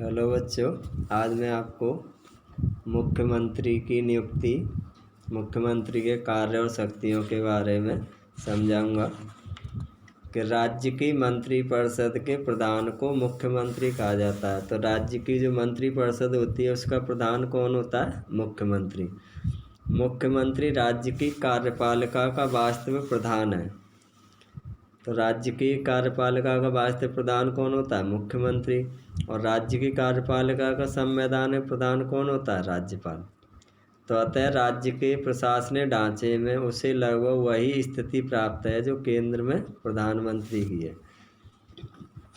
Hello बच्चों, आज मैं आपको मुख्यमंत्री की नियुक्ति, मुख्यमंत्री के कार्य और शक्तियों के बारे में समझाऊंगा कि राज्य की मंत्रिपरिषद के प्रधान को मुख्यमंत्री कहा जाता है। तो राज्य की जो मंत्रिपरिषद होती है उसका प्रधान कौन होता है? मुख्यमंत्री। मुख्यमंत्री राज्य की कार्यपालिका का वास्तविक प्रधान है। तो राज्य की कार्यपालिका का वास्तविक प्रधान कौन होता है? मुख्यमंत्री। और राज्य की कार्यपालिका का संवैधानिक प्रधान कौन होता है? राज्यपाल। तो अतः राज्य के प्रशासनिक ढांचे में उसे लगभग वही स्थिति प्राप्त है जो केंद्र में प्रधानमंत्री की है।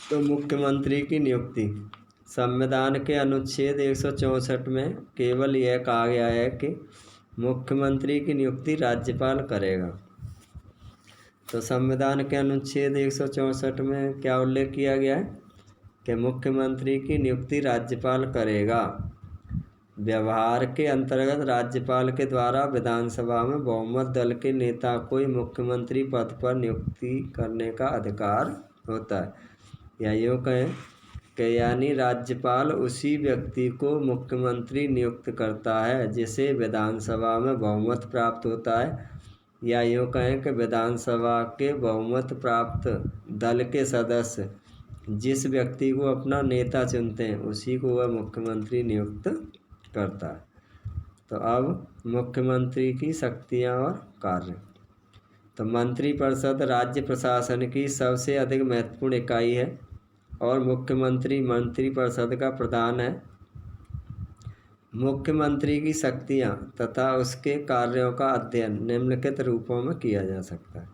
तो मुख्यमंत्री की नियुक्ति संविधान के अनुच्छेद 164 में केवल यह कहा गया है कि मुख्यमंत्री की नियुक्ति राज्यपाल करेगा। तो संविधान के अनुच्छेद 164 में क्या उल्लेख किया गया है कि मुख्यमंत्री की नियुक्ति राज्यपाल करेगा। व्यवहार के अंतर्गत राज्यपाल के द्वारा विधानसभा में बहुमत दल के नेता को ही मुख्यमंत्री पद पर नियुक्ति करने का अधिकार होता है। या यूँ कहें कि यानी राज्यपाल उसी व्यक्ति को मुख्यमंत्री नियुक्त करता है जिसे विधानसभा में बहुमत प्राप्त होता है। या यूँ कहें कि विधानसभा के बहुमत प्राप्त दल के सदस्य जिस व्यक्ति को अपना नेता चुनते हैं उसी को वह मुख्यमंत्री नियुक्त करता है। तो अब मुख्यमंत्री की शक्तियाँ और कार्य। तो मंत्रिपरिषद राज्य प्रशासन की सबसे अधिक महत्वपूर्ण इकाई है और मुख्यमंत्री मंत्रिपरिषद का प्रधान है। मुख्यमंत्री की शक्तियाँ तथा उसके कार्यों का अध्ययन निम्नलिखित रूपों में किया जा सकता है।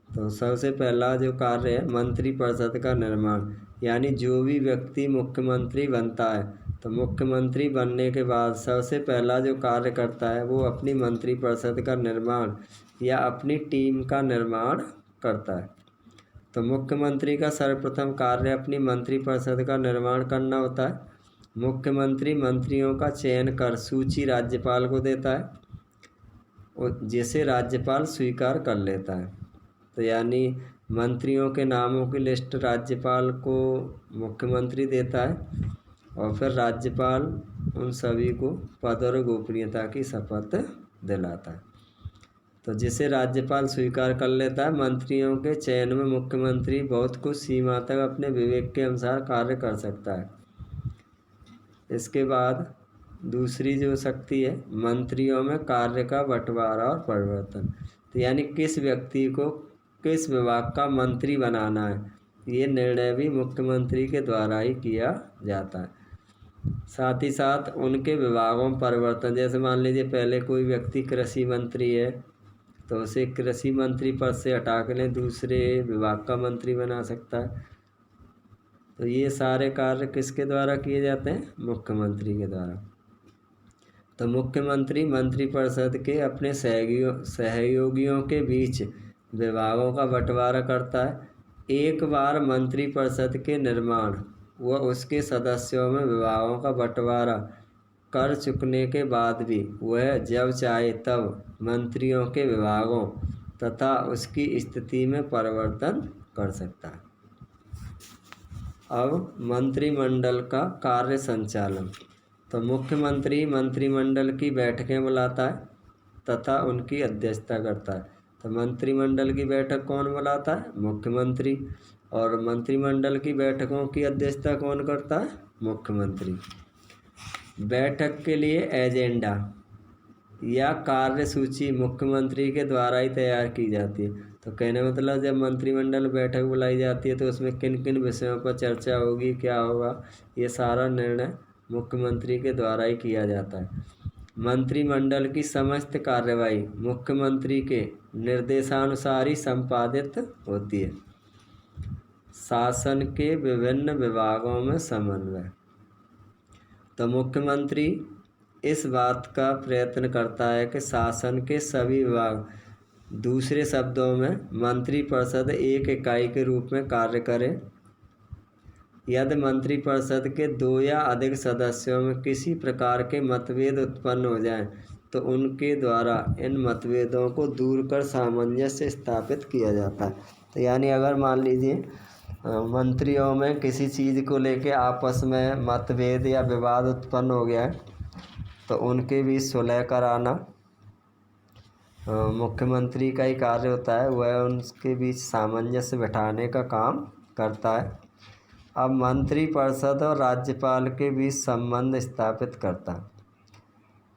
तो सबसे पहला जो कार्य है मंत्रिपरिषद का निर्माण, यानी जो भी व्यक्ति मुख्यमंत्री बनता है तो मुख्यमंत्री बनने के बाद सबसे पहला जो कार्य करता है वो अपनी मंत्रिपरिषद का निर्माण या अपनी टीम का निर्माण करता है। तो मुख्यमंत्री का सर्वप्रथम कार्य अपनी मंत्रिपरिषद का निर्माण करना होता है। मुख्यमंत्री मंत्रियों का चयन कर सूची राज्यपाल को देता है जिसे राज्यपाल स्वीकार कर लेता है। तो यानी मंत्रियों के नामों की लिस्ट राज्यपाल को मुख्यमंत्री देता है और फिर राज्यपाल उन सभी को पद और गोपनीयता की शपथ दिलाता है। तो जिसे राज्यपाल स्वीकार कर लेता है, मंत्रियों के चयन में मुख्यमंत्री बहुत कुछ सीमा तक अपने विवेक के अनुसार कार्य कर सकता है। इसके बाद दूसरी जो शक्ति है मंत्रियों में कार्य का बंटवारा और परिवर्तन। तो यानी किस व्यक्ति को किस विभाग का मंत्री बनाना है ये निर्णय भी मुख्यमंत्री के द्वारा ही किया जाता है। साथ ही साथ उनके विभागों में परिवर्तन, जैसे मान लीजिए पहले कोई व्यक्ति कृषि मंत्री है तो उसे कृषि मंत्री पद से हटा कर दूसरे विभाग का मंत्री बना सकता है। तो ये सारे कार्य किसके द्वारा किए जाते हैं? मुख्यमंत्री के द्वारा। तो मुख्यमंत्री मंत्रिपरिषद के अपने सहयोगियों के बीच विभागों का बंटवारा करता है। एक बार मंत्रिपरिषद के निर्माण व उसके सदस्यों में विभागों का बंटवारा कर चुकने के बाद भी वह जब चाहे तब मंत्रियों के विभागों तथा उसकी स्थिति में परिवर्तन कर सकता है। अब मंत्रिमंडल का कार्य संचालन। तो मुख्यमंत्री मंत्रिमंडल की बैठकें बुलाता है तथा उनकी अध्यक्षता करता है। तो मंत्रिमंडल की बैठक कौन बुलाता है? मुख्यमंत्री। और मंत्रिमंडल की बैठकों की अध्यक्षता कौन करता है? मुख्यमंत्री। बैठक के लिए एजेंडा या कार्यसूची मुख्यमंत्री के द्वारा ही तैयार की जाती है। तो कहने मतलब जब मंत्रिमंडल बैठक बुलाई जाती है तो उसमें किन किन विषयों पर चर्चा होगी, क्या होगा, ये सारा निर्णय मुख्यमंत्री के द्वारा ही किया जाता है। मंत्रिमंडल की समस्त कार्यवाही मुख्यमंत्री के निर्देशानुसार ही संपादित होती है। शासन के विभिन्न विभागों में समन्वय। तो मुख्यमंत्री इस बात का प्रयत्न करता है कि शासन के सभी विभाग, दूसरे शब्दों में मंत्रिपरिषद एक इकाई के रूप में कार्य करें। यदि मंत्रिपरिषद के 2 या अधिक सदस्यों में किसी प्रकार के मतभेद उत्पन्न हो जाएं तो उनके द्वारा इन मतभेदों को दूर कर सामंजस्य स्थापित किया जाता है। तो यानी अगर मान लीजिए मंत्रियों में किसी चीज़ को लेके आपस में मतभेद या विवाद उत्पन्न हो गया है तो उनके बीच सुलह कराना मुख्यमंत्री का ही कार्य होता है। वह उनके बीच सामंजस्य बिठाने का काम करता है। अब मंत्रिपरिषद और राज्यपाल के बीच संबंध स्थापित करता है।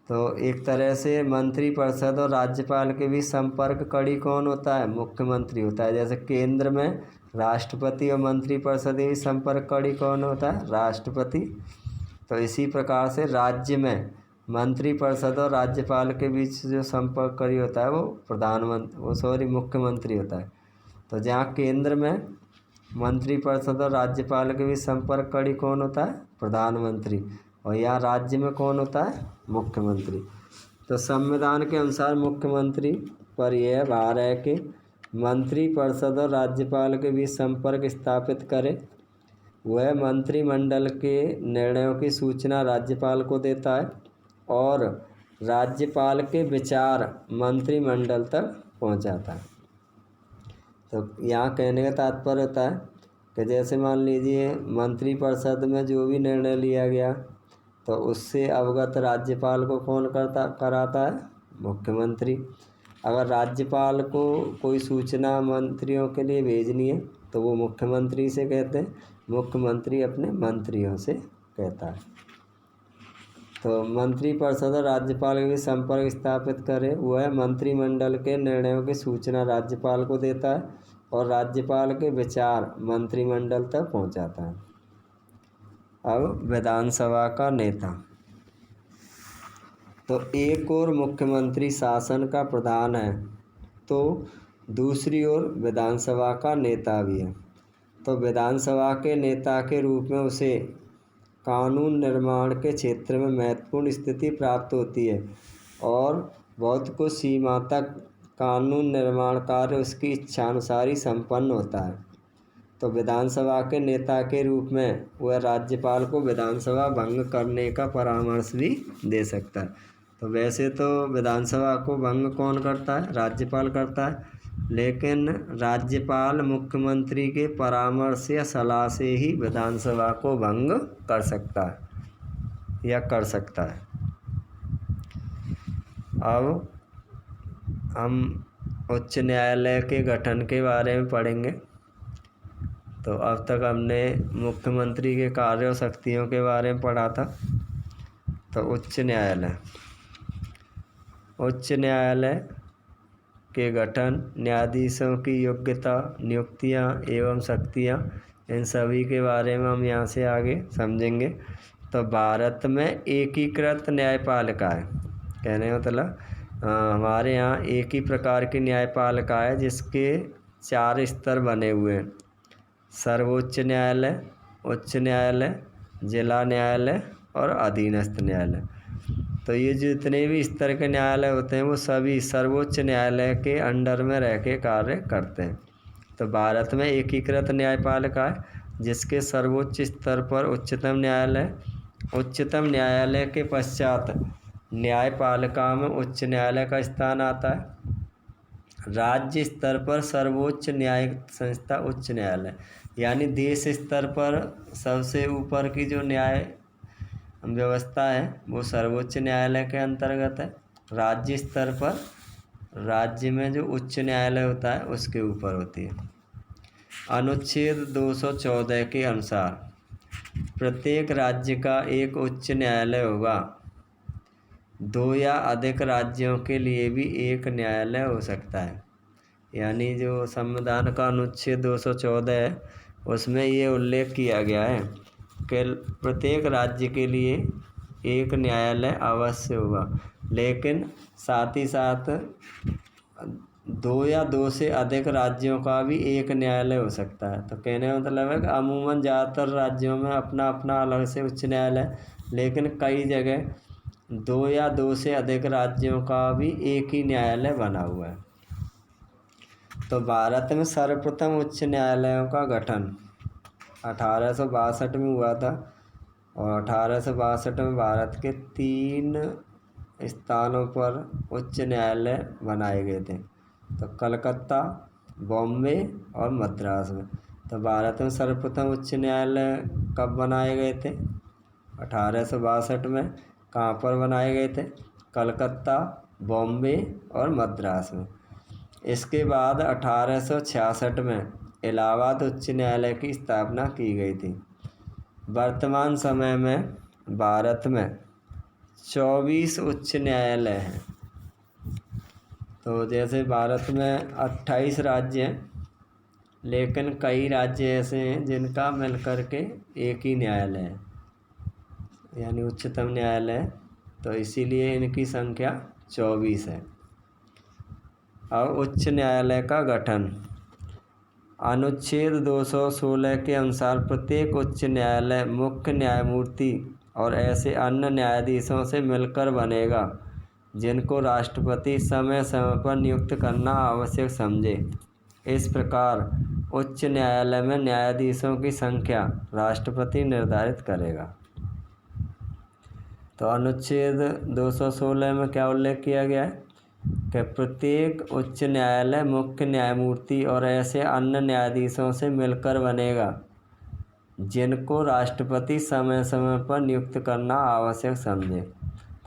तो एक तरह से मंत्रिपरिषद और राज्यपाल के बीच संपर्क कड़ी कौन होता है? मुख्यमंत्री होता है। जैसे केंद्र में राष्ट्रपति और मंत्रिपरिषद के बीच संपर्क कड़ी कौन होता है? राष्ट्रपति। तो इसी प्रकार से राज्य में मंत्रिपरिषद और राज्यपाल के बीच जो संपर्क कड़ी होता है वो मुख्यमंत्री होता है। तो जहाँ केंद्र में मंत्रिपरिषद और राज्यपाल के बीच संपर्क कड़ी कौन होता है? प्रधानमंत्री। और यहाँ राज्य में कौन होता है? मुख्यमंत्री। तो संविधान के अनुसार मुख्यमंत्री पर यह भार है कि मंत्रिपरिषद और राज्यपाल के बीच संपर्क स्थापित करे। वह मंत्रिमंडल के निर्णयों की सूचना राज्यपाल को देता है और राज्यपाल के विचार मंत्रिमंडल तक पहुंचाता है। तो यहाँ कहने का तात्पर्य होता है कि जैसे मान लीजिए मंत्रिपरिषद में जो भी निर्णय लिया गया तो उससे अवगत राज्यपाल को कौन कराता है? मुख्यमंत्री। अगर राज्यपाल को कोई सूचना मंत्रियों के लिए भेजनी है तो वो मुख्यमंत्री से कहते हैं, मुख्यमंत्री अपने मंत्रियों से कहता है। तो मंत्रिपरिषद और राज्यपाल के बीच संपर्क स्थापित करे। वह मंत्रिमंडल के निर्णयों की सूचना राज्यपाल को देता है और राज्यपाल के विचार मंत्रिमंडल तक पहुंचाता है। अब विधानसभा का नेता। तो एक ओर मुख्यमंत्री शासन का प्रधान है तो दूसरी ओर विधानसभा का नेता भी है। तो विधानसभा के नेता के रूप में उसे कानून निर्माण के क्षेत्र में महत्वपूर्ण स्थिति प्राप्त होती है और बहुत कुछ सीमा तक कानून निर्माण कार्य उसकी इच्छानुसार ही संपन्न होता है। तो विधानसभा के नेता के रूप में वह राज्यपाल को विधानसभा भंग करने का परामर्श भी दे सकता है। तो वैसे तो विधानसभा को भंग कौन करता है? राज्यपाल करता है, लेकिन राज्यपाल मुख्यमंत्री के परामर्श या सलाह से ही विधानसभा को भंग कर सकता है या कर सकता है। अब हम उच्च न्यायालय के गठन के बारे में पढ़ेंगे। तो अब तक हमने मुख्यमंत्री के कार्य और शक्तियों के बारे में पढ़ा था। तो उच्च न्यायालय के गठन, न्यायाधीशों की योग्यता, नियुक्तियां एवं शक्तियां, इन सभी के बारे में हम यहाँ से आगे समझेंगे। तो भारत में एकीकृत न्यायपालिका है। कहने का मतलब हमारे यहाँ एक ही प्रकार की न्यायपालिका है जिसके 4 स्तर बने हुए हैं: सर्वोच्च न्यायालय, उच्च न्यायालय, जिला न्यायालय और अधीनस्थ न्यायालय। तो ये जितने भी स्तर के न्यायालय होते हैं वो सभी सर्वोच्च न्यायालय के अंडर में रह के कार्य करते हैं। तो भारत में एकीकृत न्यायपालिका है जिसके सर्वोच्च स्तर पर उच्चतम न्यायालय के पश्चात न्यायपालिका में उच्च न्यायालय का स्थान आता है। राज्य स्तर पर सर्वोच्च न्यायिक संस्था उच्च न्यायालय, यानी देश स्तर पर सबसे ऊपर की जो न्याय व्यवस्था है वो सर्वोच्च न्यायालय के अंतर्गत है। राज्य स्तर पर राज्य में जो उच्च न्यायालय होता है उसके ऊपर होती है। अनुच्छेद 214 के अनुसार प्रत्येक राज्य का एक उच्च न्यायालय होगा। 2 या अधिक राज्यों के लिए भी एक न्यायालय हो सकता है। यानी जो संविधान का अनुच्छेद 214 है उसमें ये उल्लेख किया गया है कि प्रत्येक राज्य के लिए एक न्यायालय अवश्य होगा, लेकिन साथ ही साथ 2 या 2 से अधिक राज्यों का भी एक न्यायालय हो सकता है। तो कहने का मतलब है कि अमूमन ज़्यादातर राज्यों में अपना अपना अलग से उच्च न्यायालय, लेकिन कई जगह 2 या 2 से अधिक राज्यों का भी एक ही न्यायालय बना हुआ है। तो भारत में सर्वप्रथम उच्च न्यायालयों का गठन 1862 में हुआ था और 1862 में भारत के 3 स्थानों पर उच्च न्यायालय बनाए गए थे। तो कलकत्ता, बॉम्बे और मद्रास में। तो भारत में सर्वप्रथम उच्च न्यायालय कब बनाए गए थे? 1862 में। कहाँ पर बनाए गए थे? कलकत्ता, बॉम्बे और मद्रास में। इसके बाद 1866 में इलाहाबाद उच्च न्यायालय की स्थापना की गई थी। वर्तमान समय में भारत में 24 उच्च न्यायालय हैं। तो जैसे भारत में 28 राज्य हैं, लेकिन कई राज्य ऐसे हैं जिनका मिलकर के एक ही न्यायालय है, यानी उच्चतम न्यायालय। तो इसीलिए इनकी संख्या 24 है। अब उच्च न्यायालय का गठन। अनुच्छेद 216 के अनुसार प्रत्येक उच्च न्यायालय मुख्य न्यायमूर्ति और ऐसे अन्य न्यायाधीशों से मिलकर बनेगा जिनको राष्ट्रपति समय समय पर नियुक्त करना आवश्यक समझे। इस प्रकार उच्च न्यायालय में न्यायाधीशों की संख्या राष्ट्रपति निर्धारित करेगा। तो अनुच्छेद 216 में क्या उल्लेख किया गया है कि प्रत्येक उच्च न्यायालय मुख्य न्यायमूर्ति और ऐसे अन्य न्यायाधीशों से मिलकर बनेगा जिनको राष्ट्रपति समय समय पर नियुक्त करना आवश्यक समझे।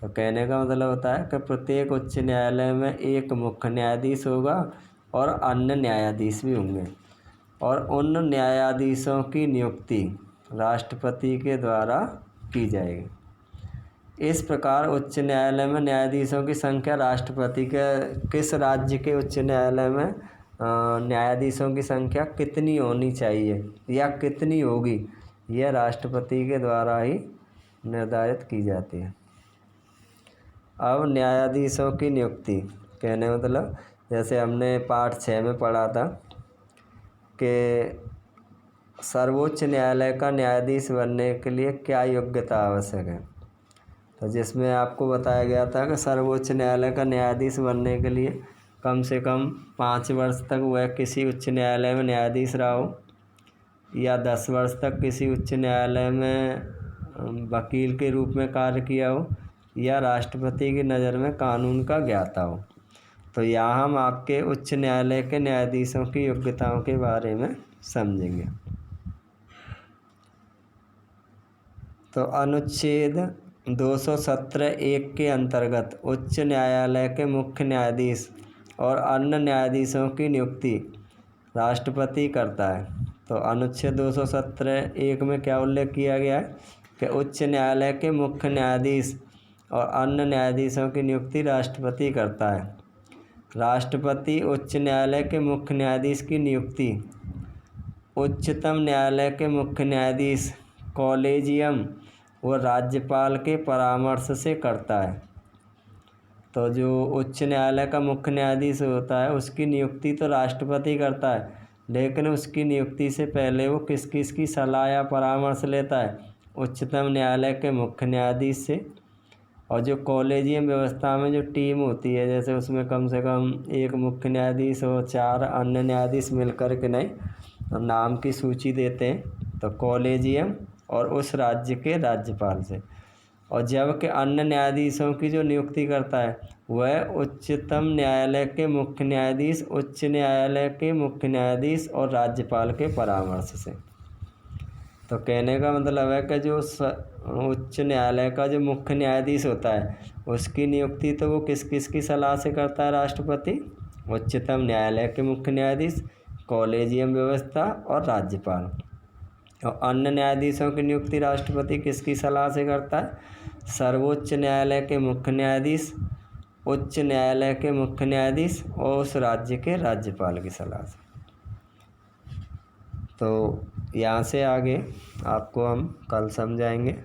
तो कहने का मतलब होता है कि प्रत्येक उच्च न्यायालय में एक मुख्य न्यायाधीश होगा और अन्य न्यायाधीश भी होंगे, और उन न्यायाधीशों की नियुक्ति राष्ट्रपति के द्वारा की जाएगी। इस प्रकार उच्च न्यायालय में न्यायाधीशों की संख्या राष्ट्रपति के किस राज्य के उच्च न्यायालय में न्यायाधीशों की संख्या कितनी होनी चाहिए या कितनी होगी, यह राष्ट्रपति के द्वारा ही निर्धारित की जाती है। अब न्यायाधीशों की नियुक्ति कहने मतलब जैसे हमने पाठ 6 में पढ़ा था कि सर्वोच्च न्यायालय का न्यायाधीश बनने के लिए क्या योग्यता आवश्यक है। तो जिसमें आपको बताया गया था कि सर्वोच्च न्यायालय का न्यायाधीश बनने के लिए कम से कम 5 वर्ष तक वह किसी उच्च न्यायालय में न्यायाधीश रहा हो, या 10 वर्ष तक किसी उच्च न्यायालय में वकील के रूप में कार्य किया हो, या राष्ट्रपति की नज़र में कानून का ज्ञाता हो। तो यहाँ हम आपके उच्च न्यायालय के न्यायाधीशों की योग्यताओं के बारे में समझेंगे। तो अनुच्छेद 217(1) के अंतर्गत उच्च न्यायालय के मुख्य न्यायाधीश और अन्य न्यायाधीशों की नियुक्ति राष्ट्रपति करता है। तो अनुच्छेद 217(1) में क्या उल्लेख किया गया है कि उच्च न्यायालय के मुख्य न्यायाधीश और अन्य न्यायाधीशों की नियुक्ति राष्ट्रपति करता है। राष्ट्रपति उच्च न्यायालय के मुख्य न्यायाधीश की नियुक्ति उच्चतम न्यायालय के मुख्य न्यायाधीश कॉलेजियम व राज्यपाल के परामर्श से करता है। तो जो उच्च न्यायालय का मुख्य न्यायाधीश होता है उसकी नियुक्ति तो राष्ट्रपति करता है, लेकिन उसकी नियुक्ति से पहले वो किस किस की सलाह या परामर्श लेता है? उच्चतम न्यायालय के मुख्य न्यायाधीश से। और जो कॉलेजियम व्यवस्था में जो टीम होती है, जैसे उसमें कम से कम एक मुख्य न्यायाधीश और 4 अन्य न्यायाधीश मिलकर के नहीं नाम की सूची देते हैं, तो कॉलेजियम और उस राज्य के राज्यपाल से। और जबकि अन्य न्यायाधीशों की जो नियुक्ति करता है वह उच्चतम न्यायालय के मुख्य न्यायाधीश, उच्च न्यायालय के मुख्य न्यायाधीश और राज्यपाल के परामर्श से। तो कहने का मतलब है कि जो उच्च न्यायालय का जो मुख्य न्यायाधीश होता है उसकी नियुक्ति तो वो किस किस की सलाह से करता है? राष्ट्रपति, उच्चतम न्यायालय के मुख्य न्यायाधीश, कॉलेजियम व्यवस्था और राज्यपाल। और अन्य न्यायाधीशों की नियुक्ति राष्ट्रपति किसकी सलाह से करता है? सर्वोच्च न्यायालय के मुख्य न्यायाधीश, उच्च न्यायालय के मुख्य न्यायाधीश और उस राज्य के राज्यपाल की सलाह से। तो यहाँ से आगे आपको हम कल समझाएंगे।